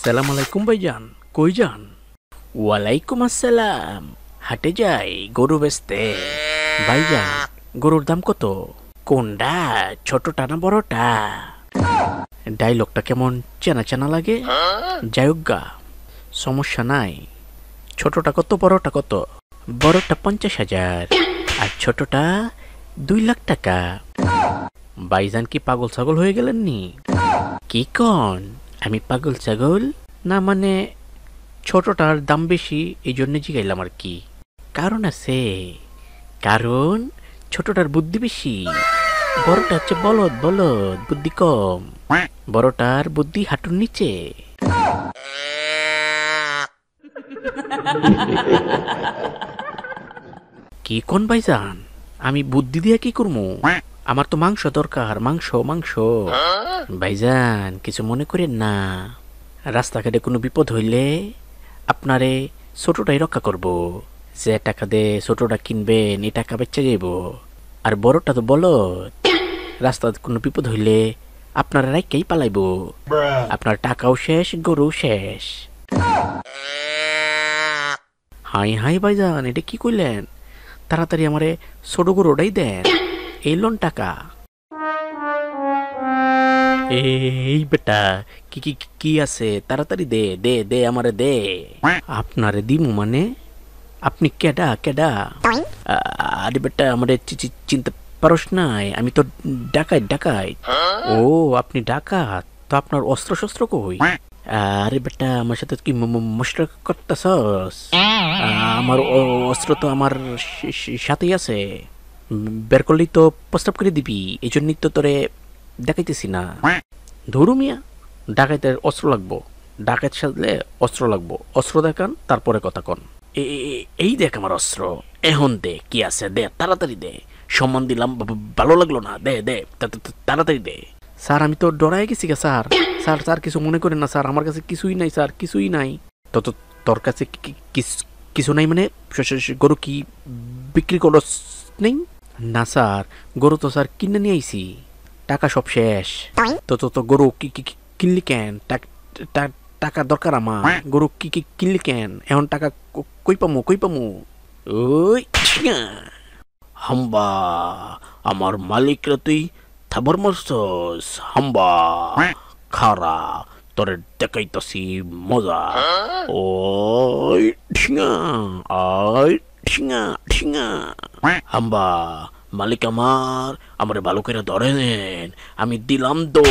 সালাম আলাইকুম ভাইজান, কই যান? ওয়ালাইকুম আসসালাম। হাটে যাই গরু বেচতে। ভাইজান, গরুর দাম কত? কোনটা, ছোটটা না বড়টা? ডায়লগটা কেমন চেনা চেনা লাগে। যাই হোক গা, সমস্যা নাই। ছোটটা কত, বড়টা কত? বড়টা 50,000 আর ছোটটা 2 লাখ টাকা। ভাইজান কি পাগল ছাগল হয়ে গেলেন নি? কি কন? আমি পাগল ছাগল না, মানে ছোটটার দাম বেশি এই জন্য জিগাইলাম আর কি। কারণ আছে, কারণ ছোটটার বুদ্ধি বেশি। বড়টা হচ্ছে বলদ বলদ, বুদ্ধি কম। বড়টার বুদ্ধি হাঁটুর নিচে। কি কোন ভাইজান? আমি বুদ্ধি দিয়ে কি করবো? আমার তো মাংস দরকার, মাংস মাংস। ভাইজান কিছু মনে করেন না, রাস্তাঘাটে কোনো বিপদ হইলে আপনারে ছোটটাই রক্ষা করব। যে টাকা দে ছোটটা কিনবেন এই টাকা বেচে যাইব। আর বড়টা তো বলো, রাস্তাতে কোনো বিপদ হইলে আপনারা রাইকেই পালাইব। আপনার টাকাও শেষ, গরু শেষ। হাই হাই ভাইজান, এটা কি কইলেন? তাড়াতাড়ি আমারে ছোট গরুটাই দেন, এই লোন টাকা। এই বেটা, কি কি কি আছে? তাড়াতাড়ি দে দে দে, আমারে দে। আপনারে দিমু মানে? আপনি কেডা কেডা? আরে বেটা, আমারে চিনতে পারস নাই? আমি তো ডাকাইত ডাকাইত। ও, আপনি ডাকাত? তো আপনার অস্ত্র শস্ত্র কই? আরে বেটা, আমার সাথে কি মশলা করতেছস? আমার অস্ত্র তো আমার সাথেই আছে। বের করলেই তো প্রস্তাব করে দিবি, এই জন্যই তো তোরে দেখাইতেছি না। ধরু মিয়া, ডাকাইতের অস্ত্র লাগবো, ডাকাইত সাজলে অস্ত্র লাগবো। অস্ত্র দেখান, তারপরে কথা কন। এই দেখ আমার অস্ত্র, এখন দে। কি আছে দে, তাড়াতাড়ি দে। সম্মান দিলাম, ভালো লাগলো না? দে দে তাড়াতাড়ি দে। স্যার আমি তো ডরাই গেছি গা স্যার। স্যার স্যার কিছু মনে করেন না স্যার, আমার কাছে কিছুই নাই স্যার, কিছুই নাই। তো তোর কাছে কিছু নাই মানে? গরু কি বিক্রি করস নেই? না স্যার, গরু তো স্যার কিনে নিয়ে আইছি, টাকা সব শেষ। তো গরু কিনলি কেন? টাকা দরকার আমার। গরু কিনলি কেন? এখন টাকা কই পামু? ওই হাম্বা, আমার মালিকরা তুই থাবর মারছস? হাম্বা খারা, তোরে দেখাইতাছি মজা। ওই ঠিঙা, আই ঠিঙা ঠিঙা। হাম্বা, মালিক আমারে ভালো করে ধরে নেন, আমি দিলাম তো।